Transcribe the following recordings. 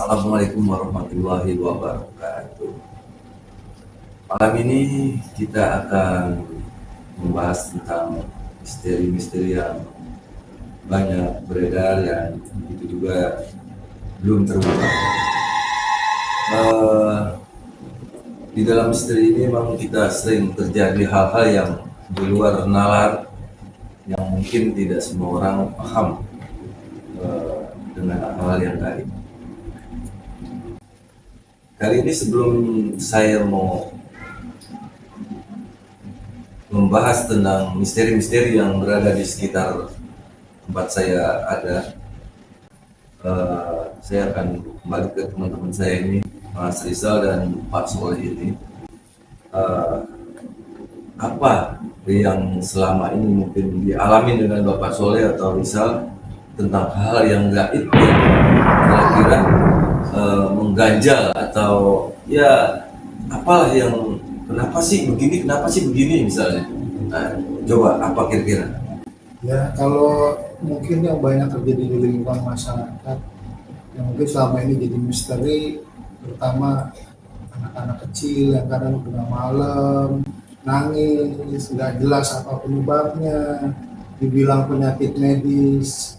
Assalamualaikum warahmatullahi wabarakatuh. Malam ini kita akan membahas tentang misteri-misteri yang banyak beredar yang itu juga belum terungkap. Di dalam misteri ini memang kita sering terjadi hal-hal yang di luar nalar yang mungkin tidak semua orang paham dengan hal-hal yang gaib. Kali ini sebelum saya mau membahas tentang misteri-misteri yang berada di sekitar tempat saya ada, saya akan kembali ke teman-teman saya ini, Mas Rizal dan Pak Soleh ini. Apa yang selama ini mungkin dialami dengan Bapak Soleh atau Rizal tentang hal yang gaib yang kira-kira mengganjal atau ya apalah yang kenapa sih begini misalnya. Nah, coba apa kira-kira? Ya, kalau mungkin yang banyak terjadi di lingkungan masyarakat yang mungkin selama ini jadi misteri, terutama anak-anak kecil yang kadang tengah malam nangis, nggak jelas apa penyebabnya, dibilang penyakit medis,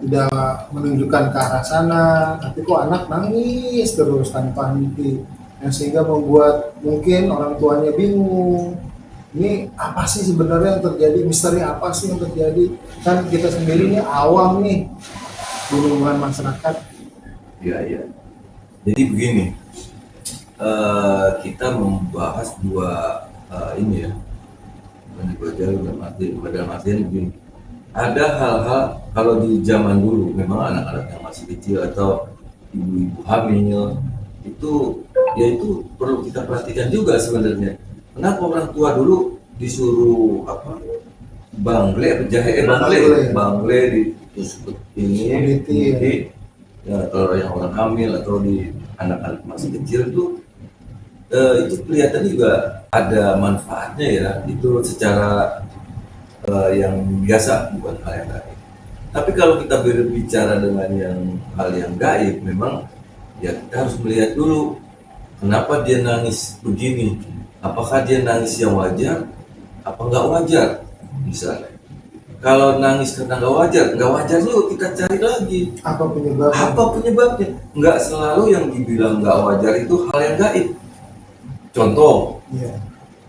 tidak menunjukkan ke arah sana, tapi kok anak nangis terus tanpa henti, yang sehingga membuat mungkin orang tuanya bingung. Ini apa sih sebenarnya yang terjadi? Misteri apa sih yang terjadi? Kan kita sendiri ini awam nih di lingkungan masyarakat. Iya. Jadi begini, kita membahas dua ini ya, dalam artian begini. Ada hal-hal kalau di zaman dulu memang anak-anak yang masih kecil atau ibu-ibu hamil itu perlu kita perhatikan juga sebenarnya. Kenapa orang tua dulu disuruh bangle di ya, kalau yang orang hamil atau di anak-anak masih kecil itu kelihatan juga ada manfaatnya ya, itu secara yang biasa, bukan hal yang gaib. Tapi kalau kita berbicara dengan hal yang gaib, memang ya kita harus melihat dulu kenapa dia nangis begini. Apakah dia nangis yang wajar, apa nggak wajar, misalnya. Kalau nangis karena nggak wajar juga kita cari lagi. Apa penyebabnya? Nggak selalu yang dibilang nggak wajar itu hal yang gaib. Contoh,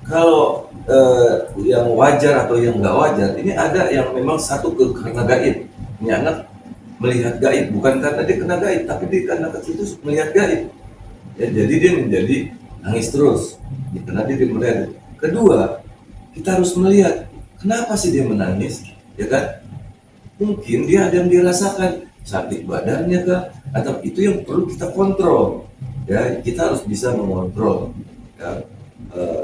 kalau yang wajar atau yang nggak wajar, ini ada yang memang satu karena gaib. Ini anak melihat gaib, bukan karena dia kena gaib, tapi dia karena itu melihat gaib. Ya, jadi dia menjadi nangis terus, karena dia melihat. Kedua, kita harus melihat kenapa sih dia menangis, ya kan? Mungkin dia ada yang dirasakan, sakit badannya kah, atau itu yang perlu kita kontrol. Ya, kita harus bisa mengontrol. Ya,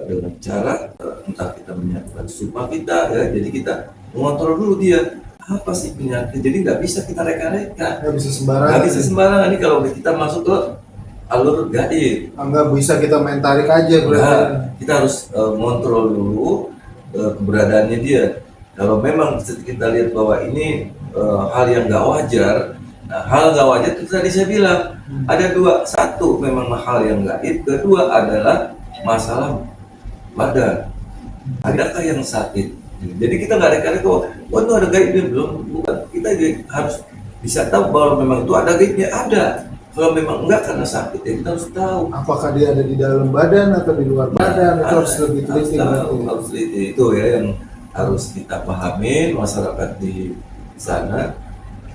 dengan cara entah kita menyiapkan supa kita, ya, jadi kita mengontrol dulu dia apa sih penyakit. Jadi nggak bisa kita reka-reka, nggak bisa sembarangan. Ini kalau kita masuk ke alur gaib, nggak bisa kita main tarik aja. Kita harus mengontrol dulu keberadaannya dia. Kalau memang kita lihat bahwa ini hal yang nggak wajar. Nah, hal nggak wajar itu tadi saya bilang ada dua. Satu memang hal yang gaib, kedua adalah masalah badan. Adakah yang sakit? Jadi kita nggak reka-reka, itu ada gaibnya belum? Bukan. Kita harus bisa tahu bahwa memang itu ada gaibnya, ada. Kalau memang enggak karena sakit, ya kita harus tahu. Apakah dia ada di dalam badan atau di luar badan? Itu harus lebih teliti. Harus teliti, itu ya yang harus kita pahami masyarakat di sana.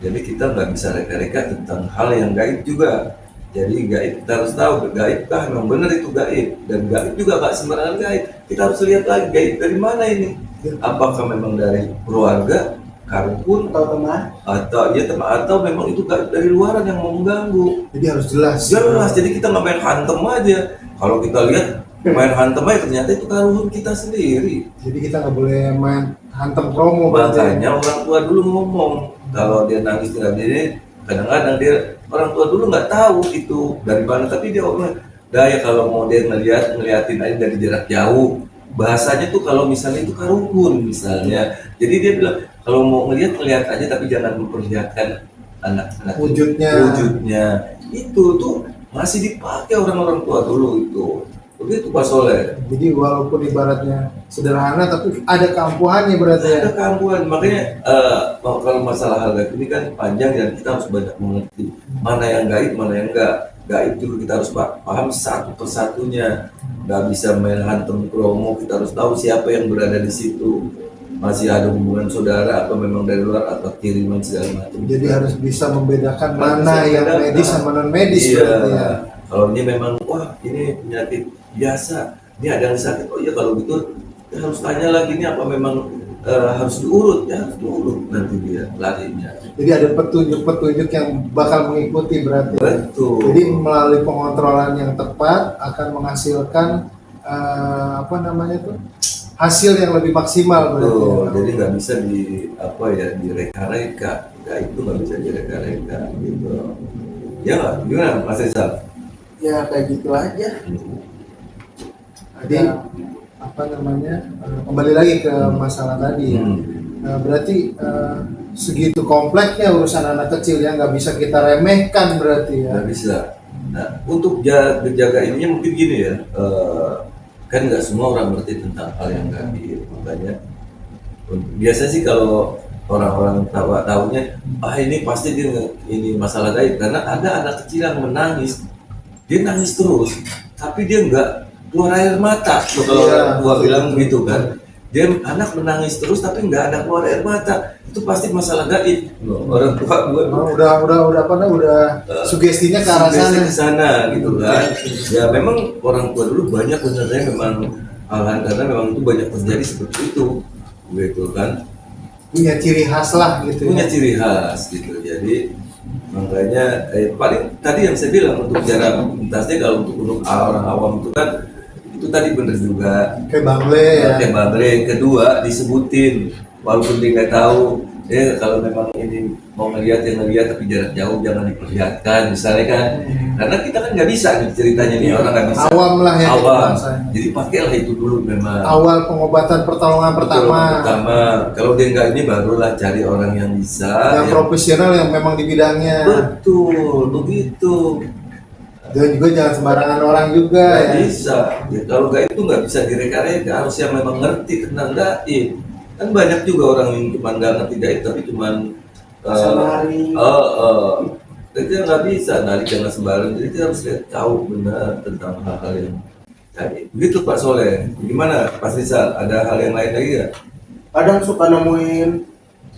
Jadi kita nggak bisa reka-reka tentang hal yang gaib juga. Jadi gaib kita harus tahu, gaib kah memang benar itu gaib, dan gaib juga nggak sembarangan gaib. Kita harus lihat lagi gaib dari mana ini. Apakah memang dari keluarga, karun atau teman, atau memang itu gaib dari luaran yang mau mengganggu. Jadi harus jelas. Jadi kita nggak main hantem aja. Kalau kita lihat main hantem aja, ternyata itu karun kita sendiri. Jadi kita nggak boleh main hantem promo. Makanya orang tua dulu ngomong kalau dia nangis tidak jadi, kadang-kadang dia orang tua dulu nggak tahu itu dari mana, tapi dia ngomong, ya kalau mau dia ngeliatin aja dari jarak jauh. Bahasanya tuh kalau misalnya itu karun misalnya. Jadi dia bilang kalau mau ngeliat aja, tapi jangan memperlihatkan anak-anak wujudnya itu tuh masih dipakai orang-orang tua dulu itu. Begitu Pak Soleh. jadi walaupun ibaratnya sederhana tapi ada keampuhannya berarti ya. Ada keampuhan, makanya kalau masalah hal gaib ini kan panjang dan kita harus banyak mengerti mana yang gaib, mana yang enggak. Gaib juga kita harus paham satu persatunya. Nggak bisa main hantem kromo, kita harus tahu siapa yang berada di situ. Masih ada hubungan saudara atau memang dari luar atau kiriman segala macam. Jadi harus bisa membedakan Harus mana bisa yang membedakan. medis sama non medis Iya. berarti ya. Kalau ini memang wah ini penyakit biasa, ini ada yang sakit. Oh iya kalau gitu ya harus tanya lagi ini apa memang harus diurut ya, harus diurut nanti dia larinya. Jadi ada petunjuk-petunjuk yang bakal mengikuti berarti. Betul. Jadi melalui pengontrolan yang tepat akan menghasilkan apa namanya tuh hasil yang lebih maksimal berarti. Betul. Ya. Jadi nggak bisa direka-reka. Ya itu nggak bisa direka-reka gitu. Ya nggak? Gimana Mas Rizal? Ya kayak gitu aja. Jadi apa namanya kembali lagi ke masalah tadi ya. Berarti segitu kompleksnya urusan anak kecil ya, nggak bisa kita remehkan berarti ya. Nggak bisa. Nah, untuk jaga ininya mungkin gini ya, kan nggak semua orang ngerti tentang hal yang gaib, makanya biasanya sih kalau orang-orang tahunya, ini pasti ini masalah gaib karena ada anak kecil yang menangis, dia nangis terus, tapi dia nggak keluar air mata. Kalau orang tua bilang begitu kan, dia anak menangis terus tapi nggak ada keluar air mata, itu pasti masalah gaib. Orang tua gue udah sugestinya ke arah sugesti sana. ke sana gitu kan. Ya memang orang tua dulu banyak benernya memang karena memang itu banyak terjadi seperti itu gitu kan, Punya ciri khas lah gitu. punya Ya. ciri khas gitu. Jadi makanya paling tadi yang saya bilang untuk jarak lintasnya kalau untuk orang awam itu kan itu tadi bener juga Kayak Bangle ya. pakai baterai. Kedua disebutin walaupun dia nggak tahu, kalau memang ini mau ngeliat yang ngeliat tapi jarak jauh jangan diperlihatkan misalnya kan, karena kita kan nggak bisa nih ceritanya nih orang nggak bisa, Awam lah ya. awam, bahasanya. jadi pakailah itu dulu memang Awal pengobatan pertolongan pertama. kalau dia nggak ini barulah cari orang yang bisa Yang profesional yang memang di bidangnya. betul begitu. Dan juga jangan sembarangan orang juga Nggak ya. bisa ya, kalau gaib itu nggak bisa direka-reka, harus yang memang ngerti tentang gaib. Kan banyak juga orang yang cuma nggak ngerti gaib tapi cuma Nari. kita nggak bisa narik jangan sembarang, jadi kita harus tahu benar tentang hal-hal yang gaib. Begitu Pak Soleh. Gimana Pak Rizal, ada hal yang lain lagi ya? Kadang suka nemuin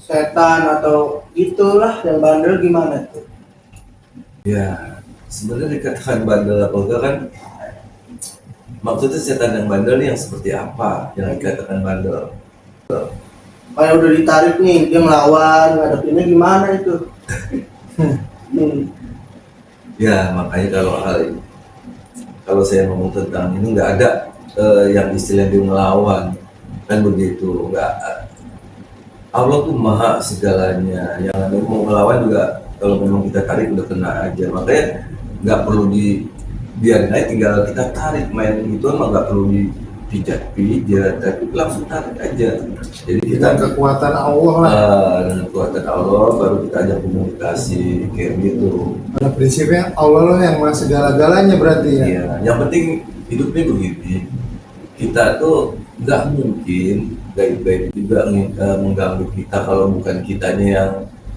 setan atau itulah yang bandel gimana tuh? Ya sebenarnya dikatakan bandel apa enggak kan, maksudnya setan yang bandel nih yang seperti apa yang dikatakan bandel? Kayak udah ditarik nih, dia ngelawan, ngadepinnya gimana itu? Ya makanya kalau saya ngomong tentang ini nggak ada yang istilah dia ngelawan kan begitu, nggak. Allah tuh maha segalanya, yang mau ngelawan juga kalau memang kita tarik udah kena aja, makanya nggak perlu biarin aja, tinggal kita tarik main gitu mah nggak perlu dipijat-pijat, tapi langsung tarik aja. Jadi kita Dengan kekuatan Allah lah. dengan kekuatan Allah baru kita ajak komunikasi kayak gitu. Pada prinsipnya Allah lah yang maha segala-galanya berarti ya. Iya, yang penting hidupnya begini, kita tuh nggak mungkin gaib-gaib juga mengganggu kita kalau bukan kitanya yang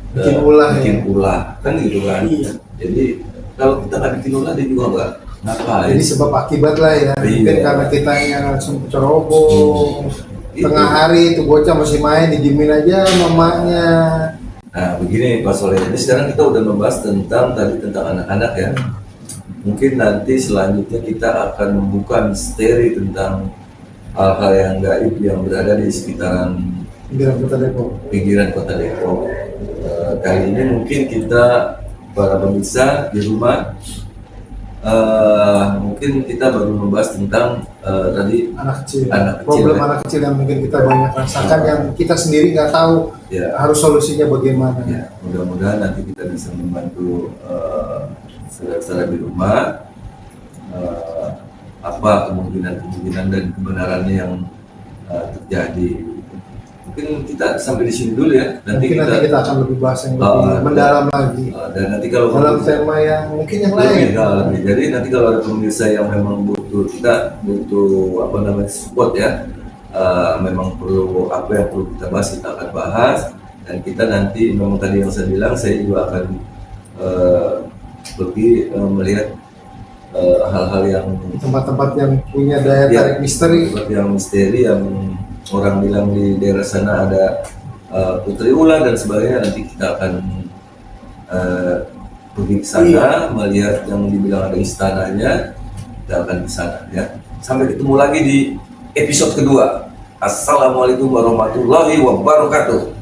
Bikin ulah bikin ya. ulah kan gitu kan. Iya. Jadi kalau kita nggak bikin ulah dia juga nggak ngapain. Jadi sebab akibat lah ya. Mungkin Iya. karena kita yang langsung ceroboh. Tengah hari itu bocah masih main dijamin aja mamanya. Nah begini Pak Soleh, jadi sekarang kita udah membahas tentang anak-anak ya. Mungkin nanti selanjutnya kita akan membuka misteri tentang hal-hal yang gaib yang berada di sekitaran Bilang Kota Depok. pinggiran Kota Depok. Kali ini mungkin kita para pemirsa di rumah mungkin kita baru membahas tentang tadi Anak kecil. Anak kecil, Problem ya. anak kecil yang mungkin kita banyak rasakan yang kita sendiri nggak tahu ya. harus solusinya bagaimana. Ya, mudah-mudahan nanti kita bisa membantu saudara-saudara di rumah apa kemungkinan dan kebenarannya yang terjadi. Mungkin mungkin kita sampai di sini dulu ya. Nanti Mungkin nanti kita akan lebih bahas yang lebih mendalam lagi dan nanti kalau dalam tema yang mungkin yang lain. lebih. Jadi nanti kalau ada pemirsa yang memang kita butuh apa namanya support ya, memang perlu apa yang perlu kita bahas, kita akan bahas. Dan kita nanti memang tadi yang saya bilang, saya juga akan pergi melihat hal-hal yang Tempat-tempat yang punya daya tarik misteri. tempat yang misteri, yang orang bilang di daerah sana ada Putri Ula dan sebagainya. Nanti kita akan pergi ke sana, melihat yang dibilang ada istananya, kita akan ke sana ya. Sampai ketemu lagi di episode kedua. Assalamualaikum warahmatullahi wabarakatuh.